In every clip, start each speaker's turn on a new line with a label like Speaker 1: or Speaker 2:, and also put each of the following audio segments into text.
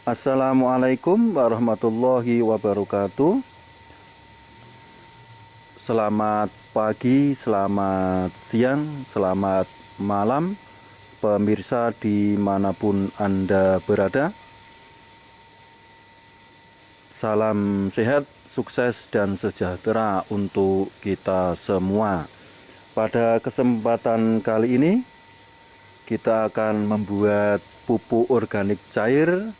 Speaker 1: Assalamualaikum warahmatullahi wabarakatuh. Selamat pagi, selamat siang, selamat malam pemirsa dimanapun Anda berada. Salam sehat, sukses, dan sejahtera untuk kita semua. Pada kesempatan kali ini kita akan membuat pupuk organik cair,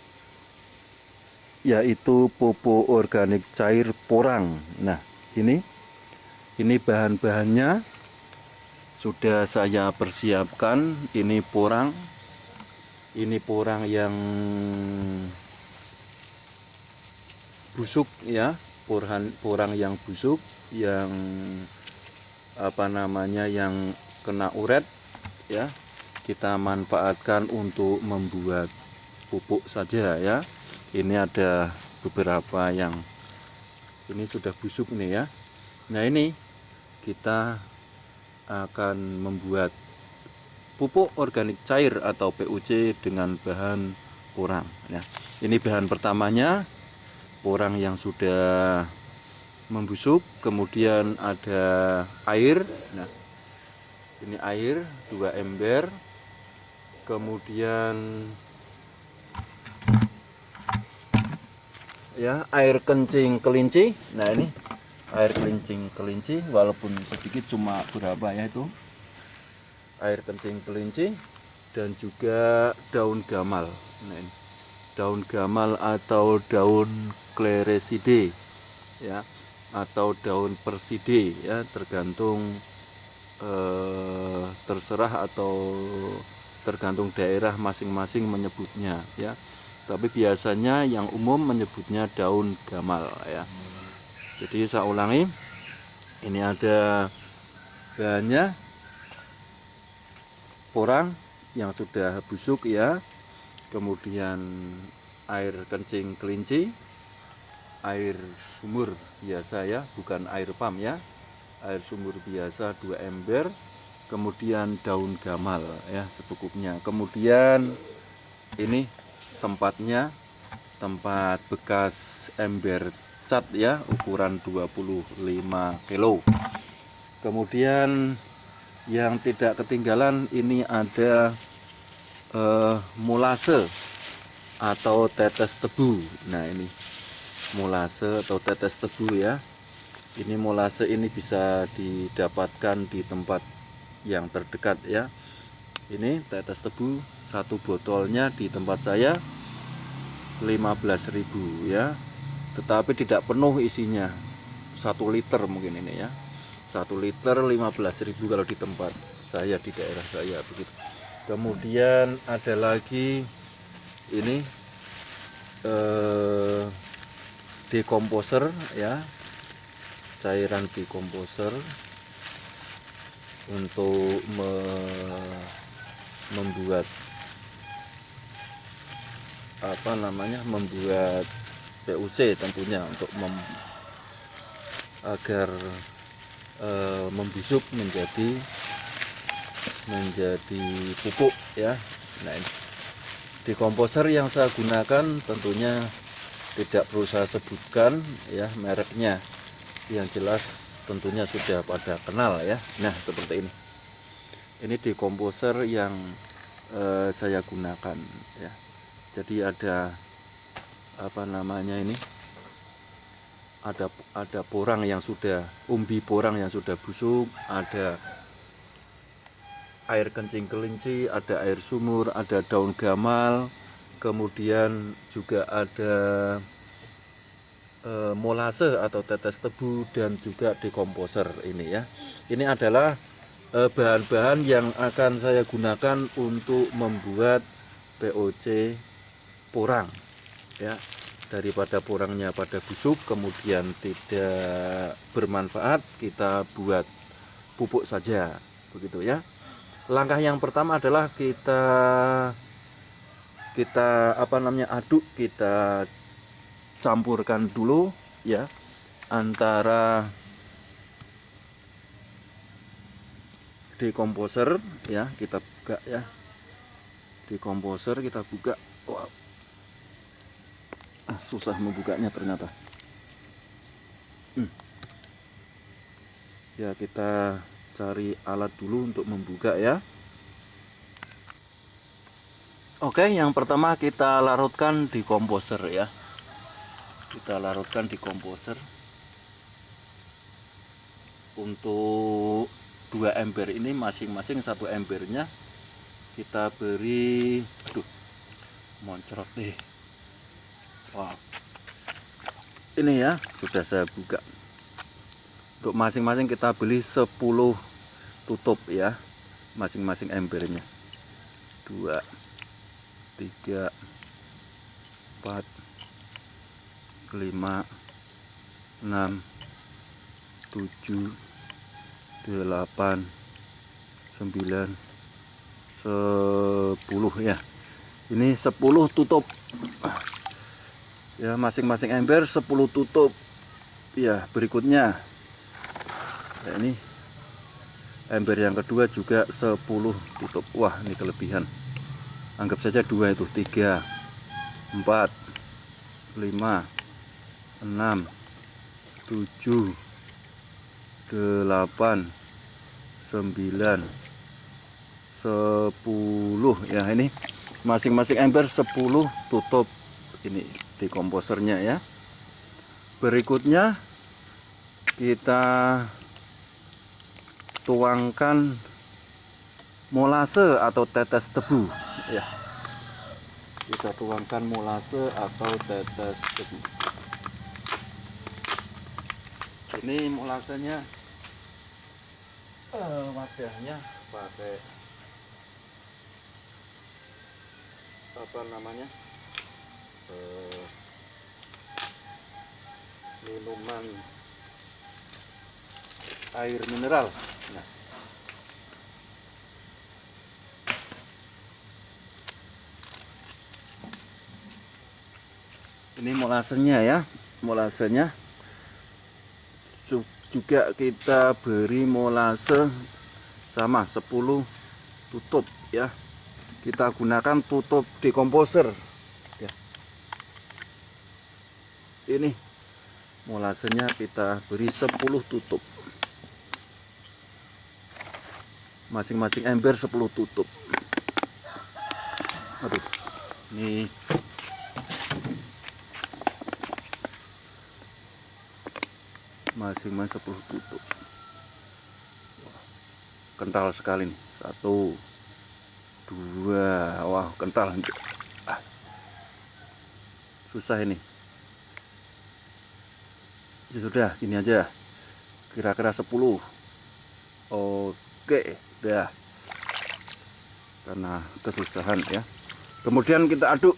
Speaker 1: yaitu pupuk organik cair porang. Nah, ini bahan-bahannya sudah saya persiapkan. Ini porang yang busuk ya, porang yang busuk, yang yang kena uret ya. Kita manfaatkan untuk membuat pupuk saja ya. Ini ada beberapa yang ini sudah busuk nih ya. Nah, ini kita akan membuat pupuk organik cair atau PUC dengan bahan porang ya. Ini bahan pertamanya, porang yang sudah membusuk, kemudian ada air. Nah, ini air 2 ember, kemudian ya air kencing kelinci. Nah, ini air kencing kelinci, walaupun sedikit, cuma berapa ya itu, air kencing kelinci, dan juga daun gamal. Nah, ini daun gamal atau daun Clereside ya, atau daun perside ya, tergantung terserah atau tergantung daerah masing-masing menyebutnya ya. Tapi biasanya yang umum menyebutnya daun gamal ya. Jadi saya ulangi, ini ada bahannya, porang yang sudah busuk ya, kemudian air kencing kelinci, air sumur biasa ya, bukan air pam ya, air sumur biasa 2 ember, kemudian daun gamal ya secukupnya. Kemudian ini tempatnya, tempat bekas ember cat ya, ukuran 25 kilo. Kemudian yang tidak ketinggalan, ini ada molase atau tetes tebu. Nah, ini molase atau tetes tebu ya. Ini molase ini bisa didapatkan di tempat yang terdekat ya. Ini tetes tebu, satu botolnya di tempat saya 15.000 ya, tetapi tidak penuh isinya, 1 liter mungkin ini ya, 1 liter 15.000 kalau di tempat saya, di daerah saya begitu. Kemudian ada lagi ini dekomposer ya, cairan dekomposer untuk membuat membuat PUC tentunya, untuk agar membusuk menjadi pupuk ya. Nah, ini dekomposer yang saya gunakan tentunya tidak perlu saya sebutkan ya mereknya, yang jelas tentunya sudah pada kenal ya. Nah, seperti ini. Ini dekomposer yang saya gunakan ya. Jadi ada ini, ada porang yang sudah, umbi porang yang sudah busuk, ada air kencing kelinci, ada air sumur, ada daun gamal, kemudian juga ada molase atau tetes tebu, dan juga dekomposer ini ya. Ini adalah bahan-bahan yang akan saya gunakan untuk membuat POC porang ya. Daripada porangnya pada busuk kemudian tidak bermanfaat, kita buat pupuk saja begitu ya. Langkah yang pertama adalah kita aduk, kita campurkan dulu ya, antara dekomposer ya, kita buka ya, dekomposer kita buka. Wow. susah membukanya ternyata. Ya, kita cari alat dulu untuk membuka ya. Oke, yang pertama kita larutkan di komposer ya. Kita larutkan di komposer. Untuk 2 ember ini masing-masing 1 embernya kita beri, aduh, moncrot deh. Wow. Ini ya, sudah saya buka. Untuk masing-masing kita beli 10 tutup ya, masing-masing embernya. 2, 3, 4, 5, 6, 7, 8, 9, 10 ya. Ini 10 tutup ya, masing-masing ember 10 tutup ya. Berikutnya ya, ini ember yang kedua juga 10 tutup. Wah, ini kelebihan, anggap saja 2 itu 3, 4, 5, 6, 7, 8, 9, 10 ya. Ini masing-masing ember 10 tutup ini di komposernya ya. Berikutnya kita tuangkan molase atau tetes tebu ya. Kita tuangkan molase atau tetes tebu. Ini molasenya, wadahnya pakai apa namanya, minuman air mineral. Nah, ini molasenya ya, molasenya juga kita beri molase sama 10 tutup ya. Kita gunakan tutup dekomposer ya. Ini molasenya kita beri 10 tutup, masing-masing ember 10 tutup. Aduh, ini masing-masing 10 tutup. Wah, kental sekali nih. 1, 2, wah kental. Susah ini. Ya sudah, gini aja, kira-kira 10. Oke, udah, karena kesusahan ya. Kemudian kita aduk.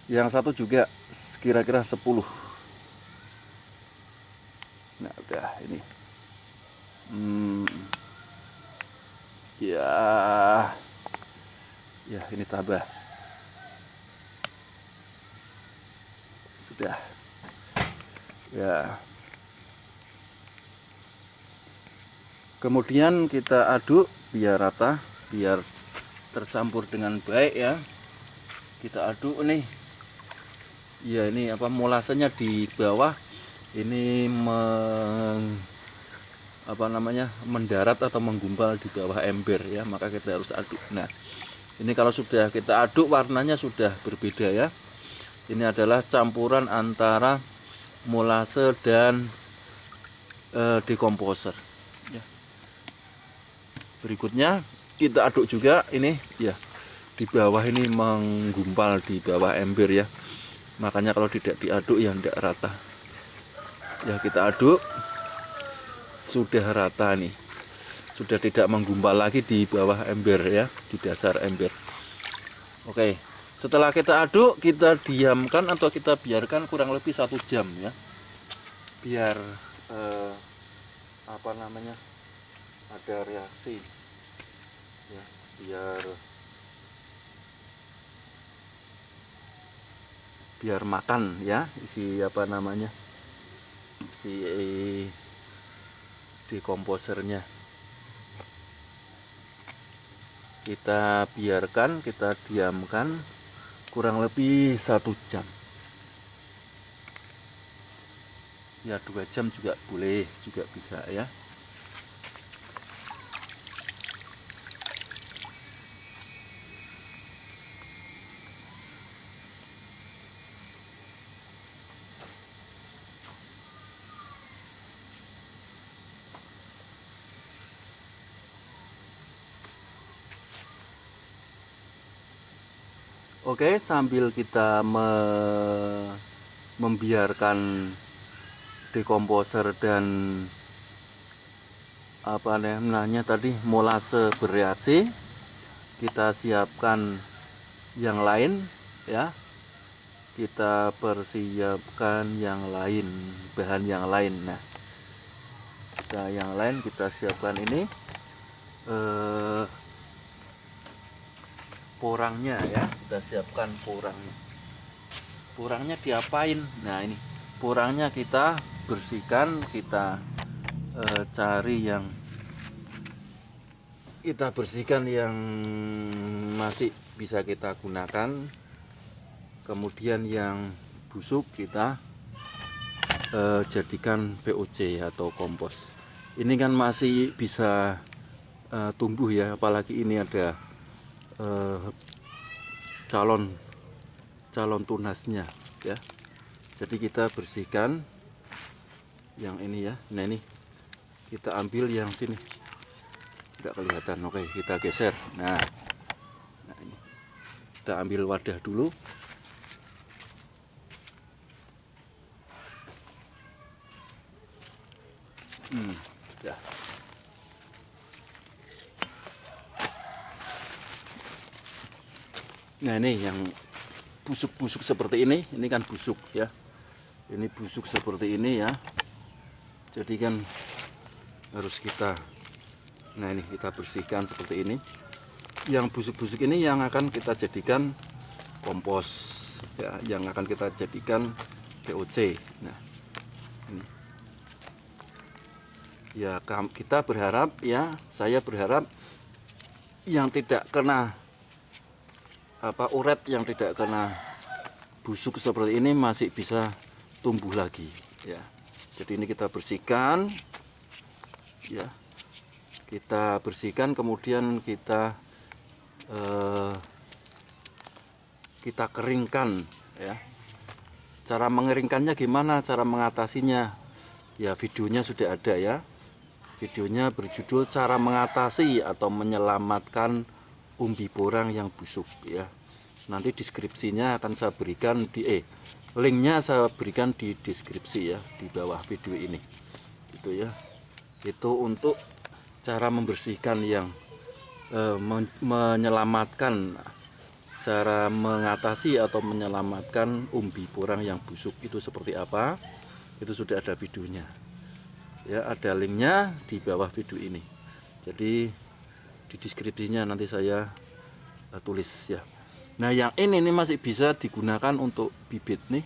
Speaker 1: Yang satu juga kira-kira 10. Nah, udah ini. Ya, ini tambah. Sudah. Ya. Kemudian kita aduk biar rata, biar tercampur dengan baik ya. Kita aduk nih. Ya, ini apa, molasenya di bawah ini mendarat atau menggumpal di bawah ember ya, maka kita harus aduk. Nah, ini kalau sudah kita aduk warnanya sudah berbeda ya. Ini adalah campuran antara molase dan dekomposer ya. Berikutnya kita aduk juga ini ya, di bawah ini menggumpal di bawah ember ya, makanya kalau tidak diaduk ya tidak rata ya. Kita aduk, sudah rata nih, sudah tidak menggumpal lagi di bawah ember ya, di dasar ember. Oke, setelah kita aduk, kita diamkan atau kita biarkan kurang lebih 1 jam ya, biar ada reaksi ya, biar makan ya isi si dekomposernya. Kita biarkan, kita diamkan kurang lebih 1 jam ya, 2 jam juga boleh, juga bisa ya. Oke, sambil kita membiarkan dekomposer dan apa namanya tadi, molase bereaksi, kita siapkan yang lain ya. Kita persiapkan yang lain, bahan yang lain. Nah, yang lain kita siapkan ini porangnya ya, kita siapkan porangnya. Porangnya diapain? Nah, ini porangnya kita bersihkan, kita cari yang masih bisa kita gunakan, kemudian yang busuk kita jadikan POC atau kompos. Ini kan masih bisa tumbuh ya, apalagi ini ada calon tunasnya ya. Jadi kita bersihkan yang ini ya. Nah, ini kita ambil yang sini, tidak kelihatan. Oke, kita geser. Nah ini kita ambil wadah dulu. Ya. Nah, ini yang busuk-busuk seperti ini kan busuk ya. Ini busuk seperti ini ya. Jadi kan harus kita, nah ini kita bersihkan seperti ini. Yang busuk-busuk ini yang akan kita jadikan kompos ya, yang akan kita jadikan POC. Nah, ini ya, kita berharap ya, saya berharap yang tidak kena uret, yang tidak kena busuk seperti ini masih bisa tumbuh lagi ya. Jadi ini kita bersihkan ya, kita bersihkan, kemudian kita keringkan ya. Cara mengeringkannya gimana, cara mengatasinya ya, videonya sudah ada ya. Videonya berjudul cara mengatasi atau menyelamatkan umbi porang yang busuk ya. Nanti deskripsinya akan saya berikan linknya saya berikan di deskripsi ya, di bawah video ini gitu ya. Itu untuk cara membersihkan yang menyelamatkan, cara mengatasi atau menyelamatkan umbi porang yang busuk itu seperti apa, itu sudah ada videonya ya, ada linknya di bawah video ini. Jadi di deskripsinya nanti saya tulis ya. Nah, yang ini masih bisa digunakan untuk bibit nih.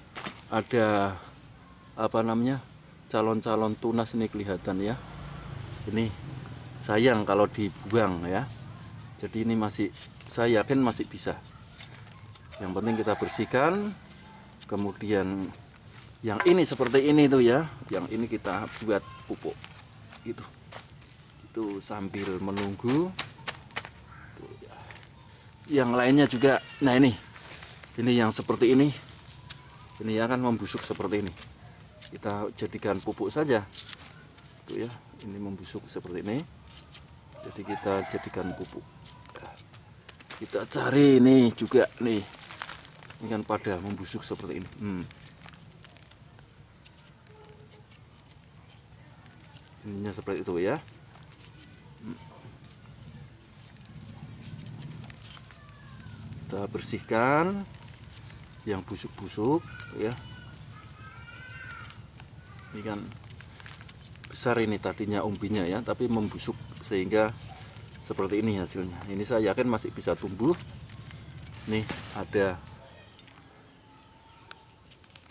Speaker 1: Ada apa namanya, calon tunas ini kelihatan ya. Ini sayang kalau dibuang ya. Jadi ini masih, saya yakin masih bisa. Yang penting kita bersihkan. Kemudian yang ini seperti ini tuh ya, yang ini kita buat pupuk gitu. Itu sambil menunggu yang lainnya juga. Nah, ini yang seperti ini akan membusuk seperti ini, kita jadikan pupuk saja tuh ya. Ini membusuk seperti ini, jadi kita jadikan pupuk. Kita cari ini juga nih, ini kan pada membusuk seperti ini. Ininya seperti itu ya. Kita bersihkan yang busuk-busuk ya. Ini kan besar ini tadinya umbinya ya, tapi membusuk sehingga seperti ini hasilnya. Ini saya yakin masih bisa tumbuh. Nih ada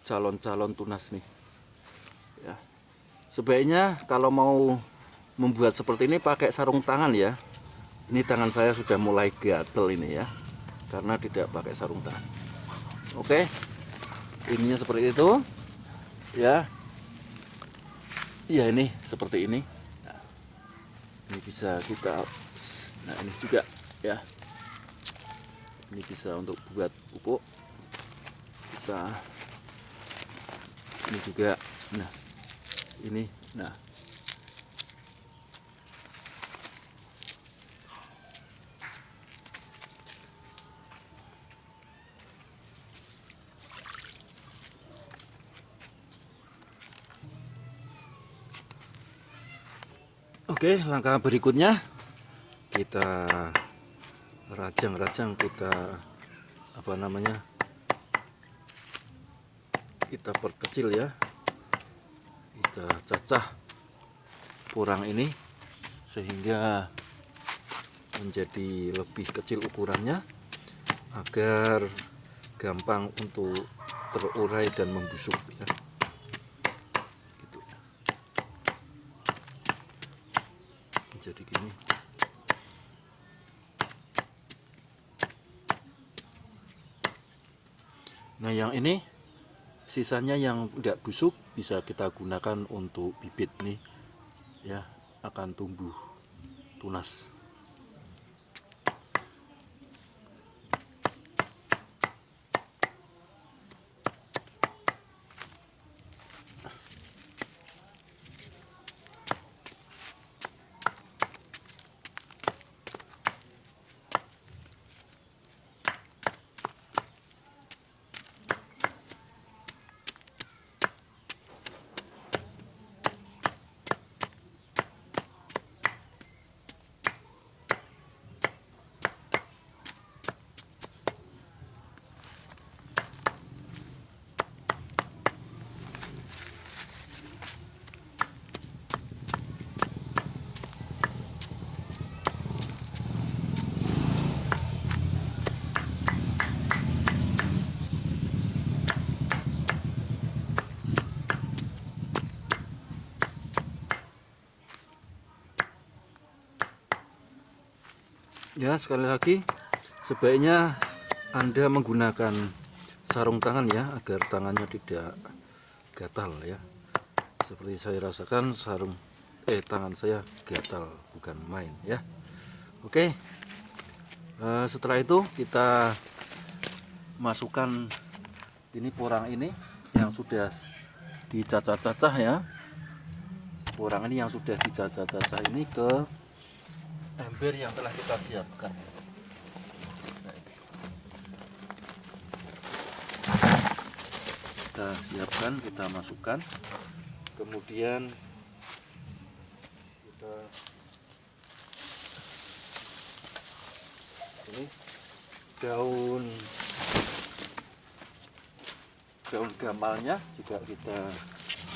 Speaker 1: calon tunas nih ya. Sebaiknya kalau mau membuat seperti ini pakai sarung tangan ya. Ini tangan saya sudah mulai gatel ini ya, karena tidak pakai sarung tangan. Oke, ininya seperti itu ya. Iya, ini seperti ini. Nah, ini bisa kita, nah ini juga ya, ini bisa untuk buat pupuk kita. Ini juga, nah ini, nah oke, langkah berikutnya kita rajang-rajang, kita apa namanya, kita perkecil ya, kita cacah porang ini sehingga menjadi lebih kecil ukurannya agar gampang untuk terurai dan membusuk ya. Gitu. Jadi gini. Nah, yang ini sisanya yang tidak busuk bisa kita gunakan untuk bibit nih ya, akan tumbuh tunas. Ya, sekali lagi sebaiknya Anda menggunakan sarung tangan ya, agar tangannya tidak gatal ya. Seperti saya rasakan tangan saya gatal, bukan main ya. Oke, setelah itu kita masukkan ini porang ini yang sudah dicacah-cacah ya. Porang ini yang sudah dicacah-cacah ini ke ember yang telah kita siapkan. Kita siapkan, kita masukkan, kemudian kita ini daun gamalnya juga kita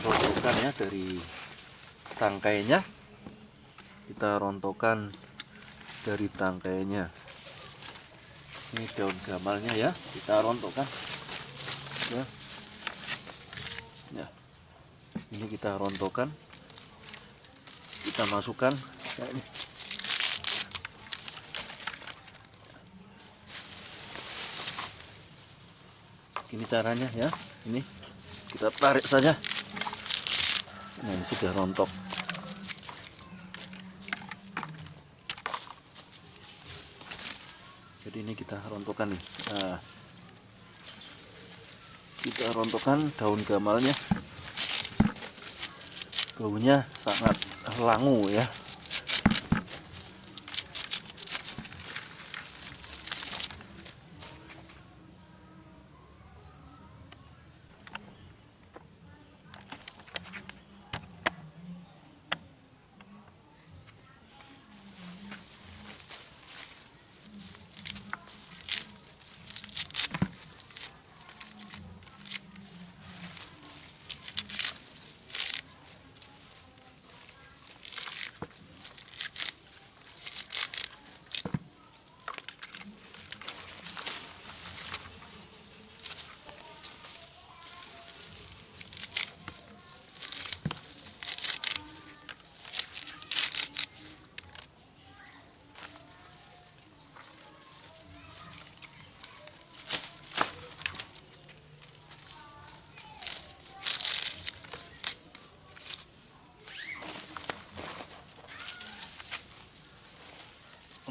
Speaker 1: rontokkan ya, dari tangkainya kita rontokkan dari tangkainya. Ini daun gamalnya ya, kita rontokkan ya. Ya, ini kita rontokkan, kita masukkan kayak ini. Ini caranya ya, ini kita tarik saja. Nah, ini sudah rontok. Jadi ini kita rontokkan nih. Nah, kita rontokkan daun gamalnya. Baunya sangat langu ya.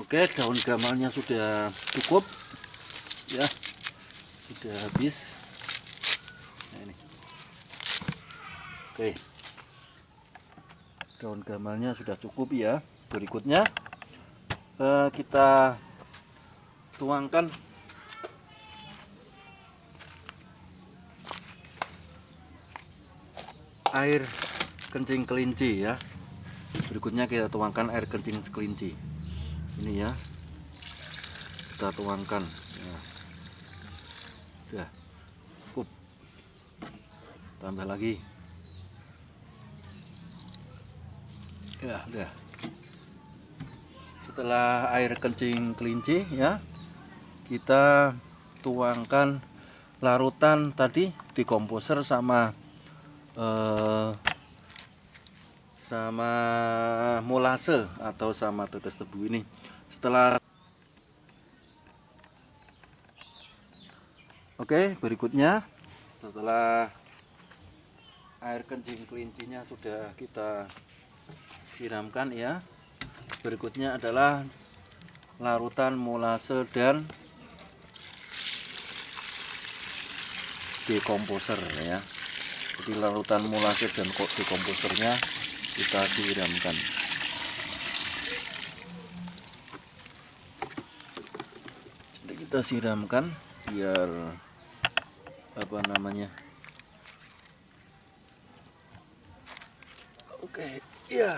Speaker 1: Oke, daun gamalnya sudah cukup ya, sudah habis. Nah, ini. Oke, daun gamalnya sudah cukup ya. Berikutnya kita tuangkan air kencing kelinci ya. Berikutnya kita tuangkan air kencing kelinci ini ya, kita tuangkan ya. Udah cukup, tambah lagi ya. Udah, setelah air kencing kelinci ya, kita tuangkan larutan tadi dekomposer sama molase atau sama tetes tebu ini. Oke, berikutnya setelah air kencing kelincinya sudah kita siramkan ya, berikutnya adalah larutan molase dan dekomposer ya. Jadi larutan molase dan dekomposernya kita siramkan. Jadi kita siramkan biar apa namanya. Oke, iya.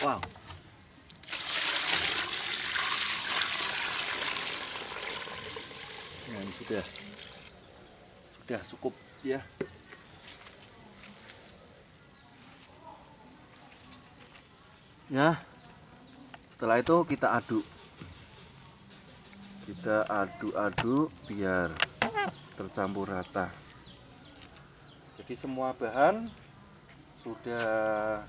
Speaker 1: Wow. Nah, ini sudah cukup ya. Ya, setelah itu kita aduk. Kita aduk-aduk biar tercampur rata. Jadi semua bahan sudah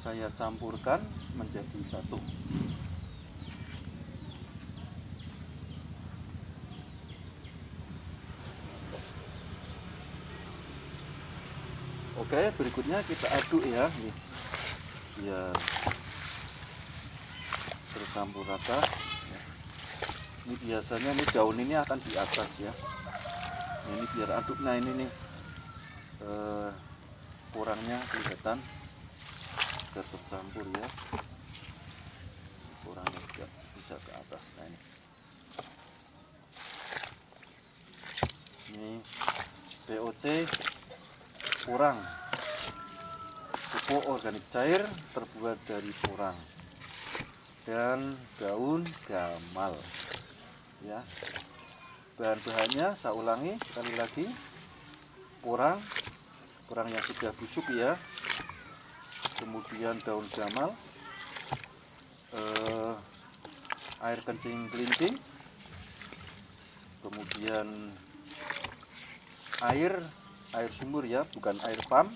Speaker 1: saya campurkan menjadi satu. Oke, berikutnya kita aduk ya, nih, biar tercampur rata. Ini biasanya nih daun ini akan di atas ya. Nah, ini biar aduk. Nah ini nih kurangnya kelihatan, biar tercampur ya. Kurangnya juga bisa ke atas. Nah ini POC porang, pupuk organik cair terbuat dari porang dan daun gamal ya. Bahan-bahannya saya ulangi sekali lagi: porang yang sudah busuk ya, kemudian daun gamal, air kencing kelinci, kemudian air sumur ya, bukan air pump,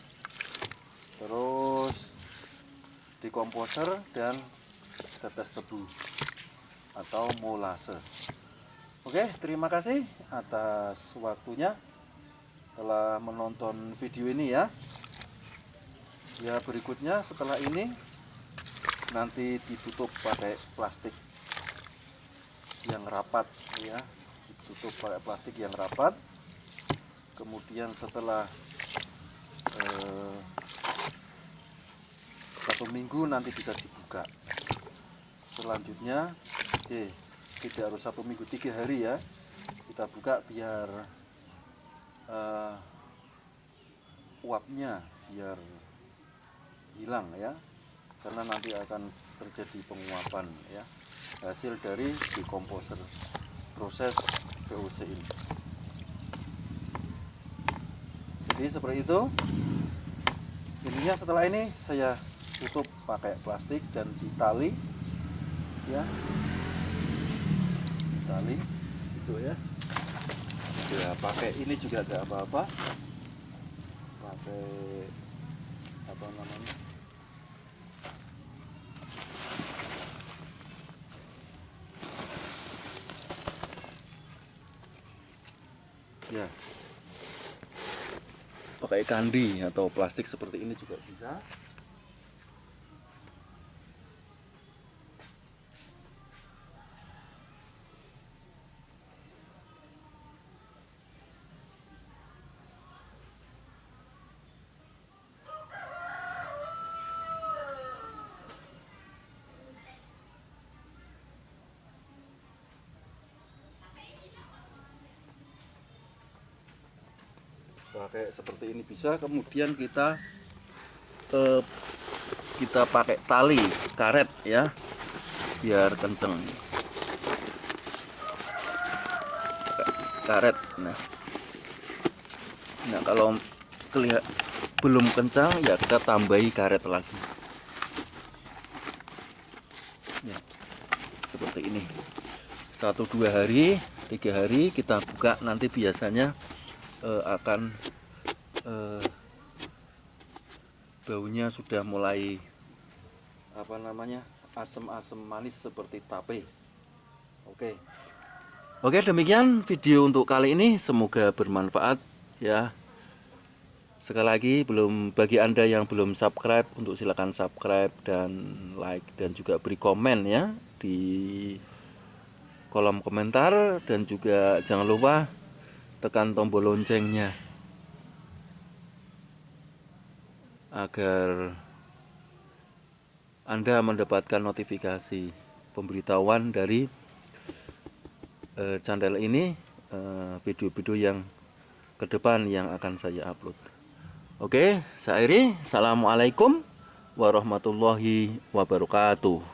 Speaker 1: terus dekomposer dan tetes tebu atau molase. Oke, terima kasih atas waktunya telah menonton video ini ya. Ya, berikutnya setelah ini nanti ditutup pakai plastik yang rapat ya, ditutup pakai plastik yang rapat. Kemudian setelah 1 minggu nanti bisa dibuka. Selanjutnya tidak harus 1 minggu, 3 hari ya, kita buka biar uapnya biar hilang ya, karena nanti akan terjadi penguapan ya, hasil dari dekomposer proses POC ini. Jadi seperti itu ininya. Setelah ini saya tutup pakai plastik dan ditali ya, ditali itu ya. Ya, pakai ini juga gak apa-apa, pakai apa namanya, ya, pakai kandi atau plastik seperti ini juga bisa. pakai seperti ini bisa. Kemudian kita pakai tali karet ya, biar kenceng. Karet. Nah kalau belum kencang ya kita tambahi karet lagi ya, seperti ini. 1-2 hari, 3 hari kita buka, nanti biasanya akan baunya sudah mulai apa namanya, asam-asam manis seperti tape. Oke, demikian video untuk kali ini, semoga bermanfaat ya. Sekali lagi, bagi Anda yang belum subscribe, untuk silakan subscribe dan like dan juga beri komen ya di kolom komentar, dan juga jangan lupa tekan tombol loncengnya agar Anda mendapatkan notifikasi pemberitahuan dari channel ini, video-video yang ke depan yang akan saya upload. Oke, saya akhiri. Assalamualaikum warahmatullahi wabarakatuh.